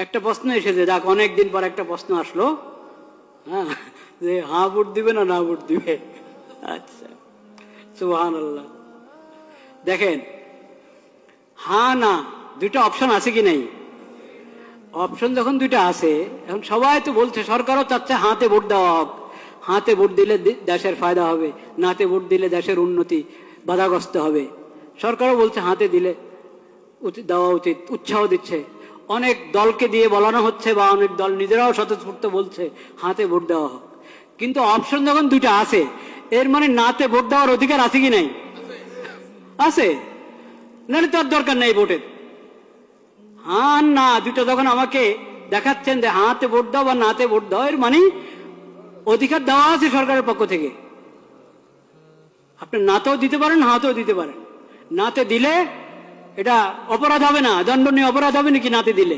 একটা প্রশ্ন এসেছে, যাক অনেকদিন পর একটা প্রশ্ন আসলো, হ্যাঁ, যে হ্যাঁ ভোট দিবে না না ভোট দিবে। আচ্ছা, সুবহানাল্লাহ। দেখেন, হ্যাঁ না দুইটা অপশন আছে কি নাই? অপশন যখন দুইটা আছে, এখন সবাই তো বলছে, সরকারও চাচ্ছে হাতে ভোট দেওয়া হোক, হাতে ভোট দিলে দেশের ফায়দা হবে, নাতে ভোট দিলে দেশের উন্নতি বাধাগ্রস্ত হবে। সরকারও বলছে হাতে দিলে দেওয়া উচিত, উৎসাহ দিচ্ছে। অনেক দলকে দিয়ে বলানো হচ্ছে, বা অনেক দল নিজেরাও স্বতঃস্ফূর্ত বলছে হাতে ভোট দেওয়া হোক। কিন্তু অপশন যখন দুইটা আছে, এর মানে নাতে ভোট দেওয়ার অধিকার আছে কি নাই? আছে, নাহলে তো আর দরকার নেই ভোটের। হ্যাঁ না দুইটা যখন আমাকে দেখাচ্ছেন যে হাতে ভোট দাও বা নাতে ভোট দাও, এর মানে অধিকার দেওয়া আছে সরকারের পক্ষ থেকে। আপনি নাতেও দিতে পারেন, হাতেও দিতে পারেন। নাতে দিলে এটা অপরাধ হবে না, দণ্ডনীয় অপরাধ হবে নাকি নাতে দিলে?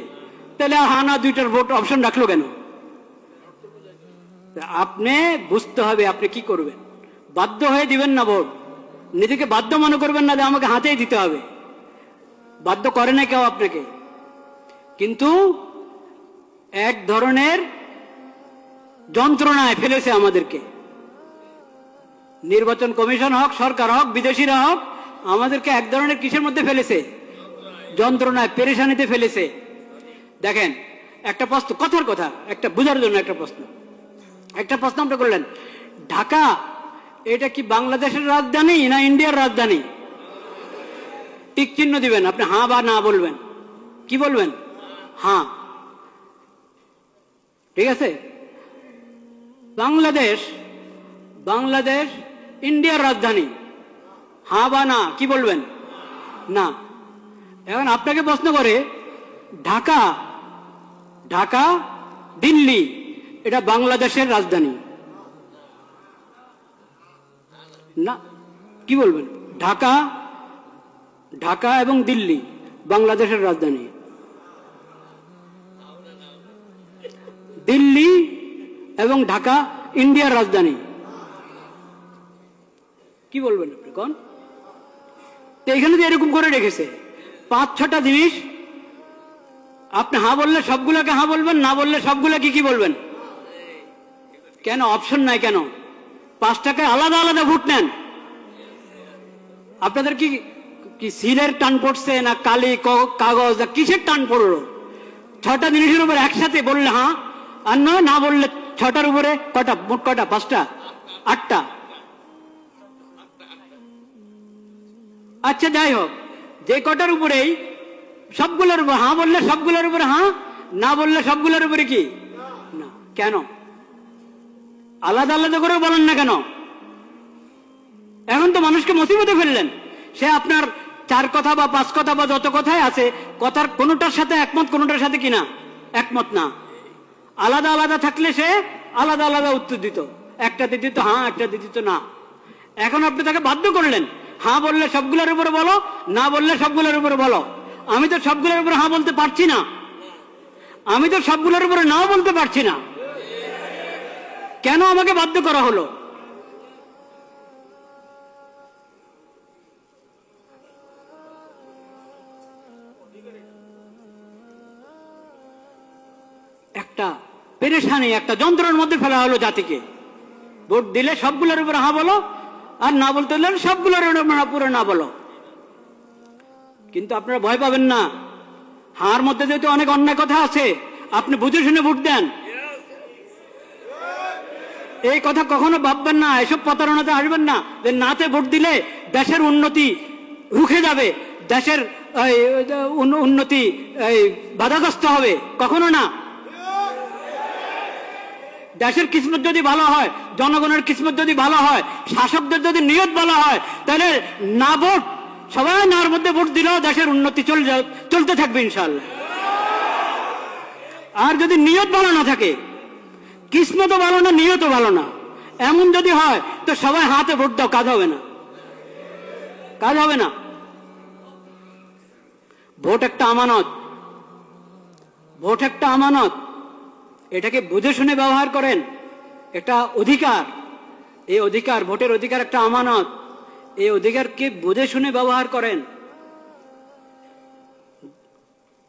তাহলে হ্যাঁ না দুইটার ভোট অপশন রাখলো কেন? আপনি বুঝতে হবে আপনি কি করবেন। বাধ্য হয়ে দিবেন না ভোট, নিজেকে বাধ্য মনে করবেন না যে আমাকে হাতেই দিতে হবে। বাধ্য করে না কেউ আপনাকে, কিন্তু এক ধরনের যন্ত্রণায় ফেলেছে আমাদেরকে। নির্বাচন কমিশন হোক, সরকার হোক, বিদেশিরা হোক, আমাদেরকে এক ধরনের কিসের মধ্যে ফেলেছে? যন্ত্রণায়, পেরেশানিতে ফেলেছে। দেখেন, একটা প্রশ্ন, কথার কথা, একটা বুঝার জন্য একটা প্রশ্ন আপনি করলেন, ঢাকা এটা কি বাংলাদেশের রাজধানী না ইন্ডিয়ার রাজধানী? টিক চিহ্ন দিবেন, আপনি হ্যাঁ বা না বলবেন। কি বলবেন? হ্যাঁ। ঠিক আছে। বাংলাদেশ ইন্ডিয়ার রাজধানী, হ্যাঁ বা না, কি বলবেন? না। এখন আপনাকে প্রশ্ন করে, ঢাকা দিল্লি এটা বাংলাদেশের রাজধানী না, কি বলবেন? ঢাকা এবং দিল্লি বাংলাদেশের রাজধানী, দিল্লি এবং ঢাকা ইন্ডিয়ার রাজধানী। কি বলবেন আপনি কোন? তো এখানে তো এরকম করে রেখেছে 5-6টা জিনিস। আপনি হ্যাঁ বললে সবগুলোকে হ্যাঁ বলবেন, না বললে সবগুলোকে কি বলবেন? কেন অপশন নাই? কেন 5টাকে আলাদা আলাদা ভোট নেন? আপনাদের কি সিলের টান পড়ছে না কালি কাগজ না কিসের টান পড়লো? 6টা জিনিসের উপর একসাথে বললে হ্যাঁ, আর নয় না বললে 6টার উপরে কটা? মোট কটা? 5টা? 8টা? আচ্ছা যাই হোক, যে কটার উপরেই সবগুলোর উপর হ্যাঁ বললে সবগুলোর উপরে হ্যাঁ, না বললে সবগুলোর উপরে কি না? কেন আলাদা আলাদা করে বলেন না কেন? এখন তো মানুষকে মুসিবতে ফেললেন। সে আপনার 4 কথা বা 5 কথা বা যত কথাই আছে, কথার কোনোটার সাথে একমত, কোনোটার সাথে কিনা একমত না। আলাদা আলাদা থাকলে সে আলাদা আলাদা উত্তর দিত, একটাতে দিত হ্যাঁ, একটাতে দিত না। এখন আপনি তাকে বাধ্য করলেন, হ্যাঁ বললে সবগুলোর উপরে বলো, না বললে সবগুলোর উপরে বলো। আমি তো সবগুলোর উপরে হ্যাঁ বলতে পারছি না, আমি তো সবগুলোর উপরে নাও বলতে পারছি না। কেন আমাকে বাধ্য করা হলো? একটা পেরেশানি, একটা যন্ত্রের মধ্যে ফেলা হলো জাতিকে। ভোট দিলে সবগুলোর উপরে হ্যাঁ বলো, আর না বলতে হলে সবগুলোর উপরে না বলো। কিন্তু আপনারা ভয় পাবেন না, হার মধ্যে যেহেতু অনেক অন্যায় কথা আছে, আপনি বুঝে শুনে ভোট দেন। এই কথা কখনো ভাববেন না, এসব প্রতারণাতে আসবেন না যে নাতে ভোট দিলে দেশের উন্নতি রুখে যাবে, দেশের উন্নতি বাধাগ্রস্ত হবে, কখনো না। দেশের কিসমত যদি ভালো হয়, জনগণের কিসমত যদি ভালো হয়, শাসকদের যদি নিয়ত ভালো হয়, তাহলে না ভোট, সবাই নার মধ্যে ভোট দিলেও দেশের উন্নতি চলতে থাকবে ইনশাআল্লাহ। আর যদি নিয়ত ভালো না থাকে, কিসমতও ভালো না, নিয়তও ভালো না, এমন যদি হয়, তো সবাই হাতে ভোট দাও, কাজ হবে না, কাজ হবে না। ভোট একটা আমানত, ভোট একটা আমানত, এটাকে বুঝে শুনে ব্যবহার করেন। এটা অধিকার, এই অধিকার, ভোটের অধিকার একটা আমানত, এই অধিকারকে বুঝে শুনে ব্যবহার করেন,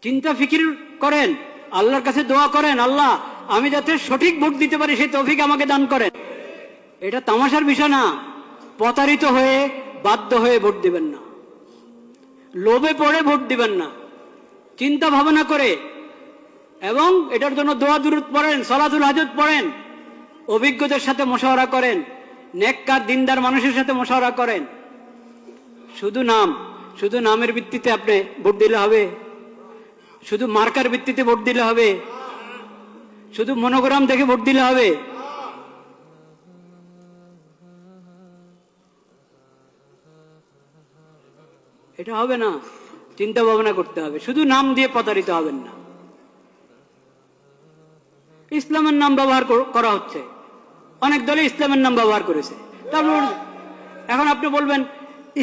চিন্তা ফিকির করেন আল্লাহর কাছে দোয়া করেন, আল্লাহ আমি যাতে সঠিক ভোট দিতে পারি সেই তৌফিক আমাকে দান করেন। এটা তামাশার বিষয় না। প্রতারিত হয়ে বাধ্য হয়ে ভোট দিবেন না, লোভে পড়ে ভোট দিবেন না, চিন্তা ভাবনা করে, এবং এটার জন্য দোয়া দুরূদ পড়েন, সালাতুল হাজত পড়েন, অভিজ্ঞদের সাথে মশওয়ারা করেন, নেককার দিনদার মানুষের সাথে মশওয়ারা করেন। শুধু নামের ভিত্তিতে আপনি ভোট দিলে হবে? শুধু মার্কার ভিত্তিতে ভোট দিলে হবে? শুধু মনোগ্রাম দেখে ভোট দিলে হবে? এটা হবে না। চিন্তা ভাবনা করতে হবে। শুধু নাম দিয়ে প্রতারিত হবেন না। ইসলামের নাম ব্যবহার করা হচ্ছে, অনেক দলে ইসলামের নাম ব্যবহার করেছে। তারপর এখন আপনি বলবেন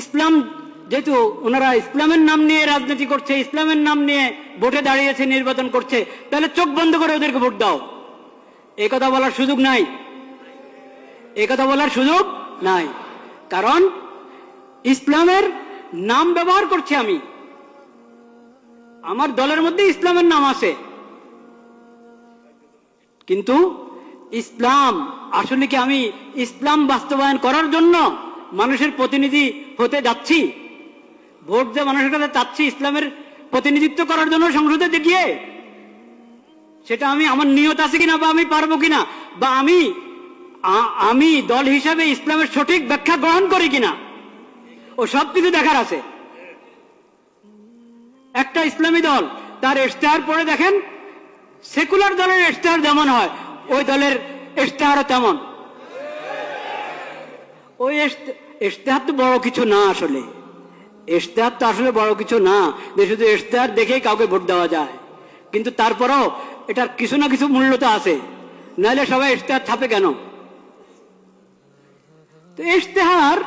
ইসলাম, যেহেতু ওনারা ইসলামের নাম নিয়ে রাজনীতি করছে, ইসলামের নাম নিয়ে ভোটে দাঁড়িয়েছে, নির্বাচন করছে, তাহলে চোখ বন্ধ করে ওদেরকে ভোট দাও। এই কথা বলার সুযোগ নাই, এই কথা বলার সুযোগ নাই। কারণ ইসলামের নাম ব্যবহার করছি আমি, আমার দলের মধ্যে ইসলামের নাম আছে, কিন্তু ইসলাম আসলে কি আমি ইসলাম বাস্তবায়ন করার জন্য মানুষের প্রতিনিধি হতে যাচ্ছি? ভোট যে মানুষের কাছে চাচ্ছি ইসলামের প্রতিনিধিত্ব করার জন্য সংসদে গিয়ে, সেটা আমি আমার নিয়ত আছে কিনা, বা আমি পারবো কিনা, বা আমি দল হিসাবে ইসলামের সঠিক ব্যাখ্যা গ্রহণ করি কিনা, ও সবকিছু দেখার আছে। একটা ইসলামী দল তার ইশতেহার পড়ে দেখেন, সেকুলার দলের ইশতেহার যেমন হয় ওই দলের ইশতেহারও তেমন। ওই ইশতেহার তো বড় কিছু না, আসলে ইশতেহার তো আসলে বড় কিছু না যে শুধু ইশতেহার দেখেই কাউকে ভোট দেওয়া যায়। কিন্তু তারপরও এটার কিছু না কিছু মূল্য তো আছে, নাহলে সবাই ইশতেহার ছাপে কেন? তো ইশতেহার,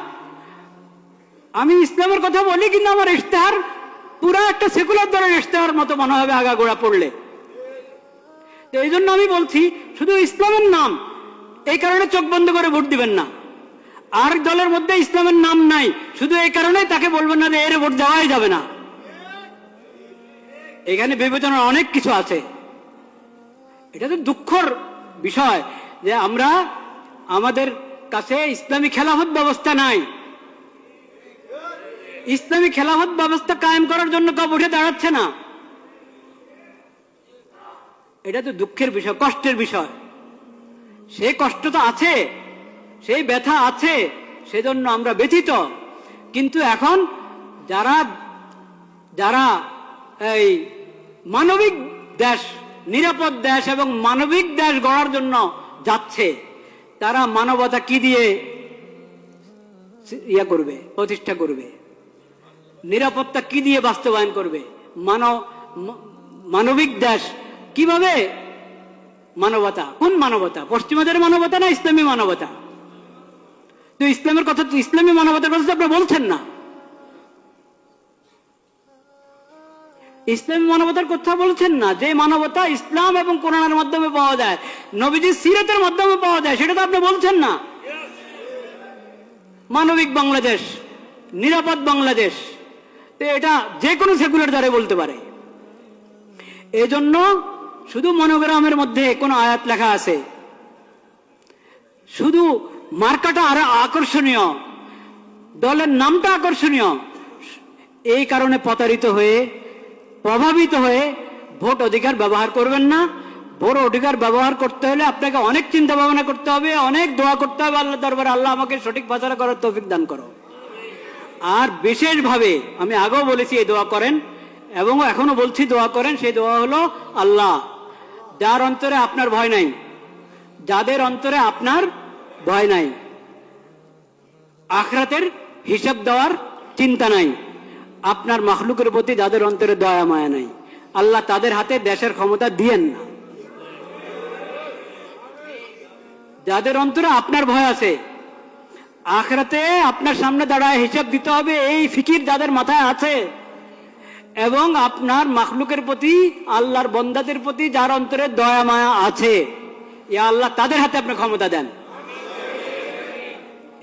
আমি ইসলামের কথা বলি কিন্তু আমার ইশতেহার পুরা একটা সেকুলার দলের ইশতেহার মতো মনে হবে আগাগোড়া পড়লে। তো এই জন্য আমি বলছি শুধু ইসলামের নাম, এই কারণে চোখ বন্ধ করে ভোট দিবেন না। আর দলের মধ্যে ইসলামের নাম নাই, শুধু এই কারণে তাকে বলবেন না যে এর ভোট দেওয়াই যাবে না। এখানে বিবেচনার অনেক কিছু আছে। এটা তো দুঃখের বিষয় যে আমরা, আমাদের কাছে ইসলামী খেলাফত ব্যবস্থা নাই। ইসলামী খেলাফত ব্যবস্থা কায়েম করার জন্য কেউ উঠে দাঁড়াচ্ছে না। এটা তো দুঃখের বিষয়, কষ্টের বিষয়। সেই কষ্ট তো আছে, সেই ব্যথা আছে, সেজন্য আমরা ব্যথিত। কিন্তু এখন যারা এই মানবিক দেশ, নিরাপদ দেশ এবং মানবিক দেশ গড়ার জন্য যাচ্ছে, তারা মানবতা কি দিয়ে করবে, প্রতিষ্ঠা করবে? নিরাপত্তা কি দিয়ে বাস্তবায়ন করবে? মানবিক দেশ কিভাবে? মানবতা, কোন মানবতা? পশ্চিমাদের মানবতা না ইসলামী মানবতা? তো ইসলামের কথা, ইসলামী মানবতার কথা আপনি বলছেন না। ইসলামী মানবতার কথা বলছেন না। যে মানবতা ইসলাম এবং কোরআনের মাধ্যমে পাওয়া যায়, নবীজির সিরাতের মাধ্যমে পাওয়া যায়, সেটা তো আপনি বলছেন না। মানবিক বাংলাদেশ, নিরাপদ বাংলাদেশ, এটা যে কোনো সেকুলার দ্বারা বলতে পারে। এজন্য শুধু মনোগ্রামের মধ্যে কোন আয়াত লেখা আছে, শুধু মার্কাটা আরো আকর্ষণীয়, দলের নামটা আকর্ষণীয়, এই কারণে প্রতারিত হয়ে, প্রভাবিত হয়ে ভোট অধিকার ব্যবহার করবেন না। ভোট অধিকার ব্যবহার করতে হলে আপনাকে অনেক চিন্তা ভাবনা করতে হবে, অনেক দোয়া করতে হবে আল্লাহ দরবারে, আল্লাহ আমাকে সঠিক ফয়সালা করার তৌফিক দান করো। আর বিশেষভাবে আমি আগেও বলেছি এই দোয়া করেন, এবং এখনো বলছি দোয়া করেন। সেই দোয়া হলো, আল্লাহ যার অন্তরে আপনার ভয় নাই, যাদের অন্তরে আপনার ভয় নাই, আখিরাতের হিসাব দেওয়ার চিন্তা নাই, আপনার মাখলুকের প্রতি যাদের অন্তরে দয়া মায়া নাই, আল্লাহ তাদের হাতে দেশের ক্ষমতা দিয়েন না। যাদের অন্তরে আপনার ভয় আছে, আখিরাতে আপনার সামনে দাঁড়ায় হিসাব দিতে হবে, এই ফিকির যাদের মাথায় আছে, এবং আপনার মাখলুকের প্রতি, আল্লাহর বন্দাদের প্রতি যার অন্তরে দয়া মায়া আছে, ইয়া আল্লাহ তাদের হাতে আপনি ক্ষমতা দেন।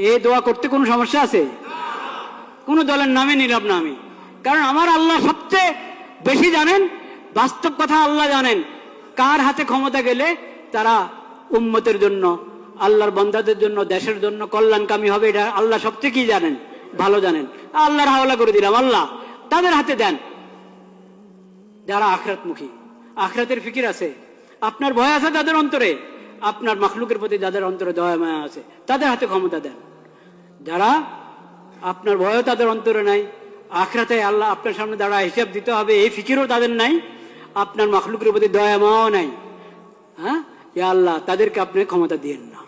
এই দোয়া করতে কোনো সমস্যা আছে? কোন দলের নামে নিলাম না আমি, কারণ আমার আল্লাহ সবচেয়ে বেশি জানেন, বাস্তব কথা আল্লাহ জানেন কার হাতে ক্ষমতা গেলে তারা উম্মতের জন্য, আল্লাহর বান্দাদের জন্য, দেশের জন্য কল্যাণকামী হবে, এটা আল্লাহ সবচেয়ে কি জানেন, ভালো জানেন। আল্লাহর হাওলা করে দিলাম, আল্লাহ তাদের হাতে দেন। যারা আখিরাতমুখী, আখিরাতের ফিকির আছে, আপনার ভয় আছে তাদের অন্তরে, আপনার মাখলুকের প্রতি যাদের অন্তরে দয়া মায়া আছে তাদের হাতে ক্ষমতা দেন। যারা আপনার ভয়ও তাদের অন্তরে নাই, আখিরাতে আল্লাহ আপনার সামনে দাঁড়ায় হিসাব দিতে হবে এই ফিকিরও তাদের নাই, আপনার মাখলুকের প্রতি দয়া মায়াও নাই, হ্যাঁ, ইয়া আল্লাহ তাদেরকে আপনি ক্ষমতা দিয়েন না।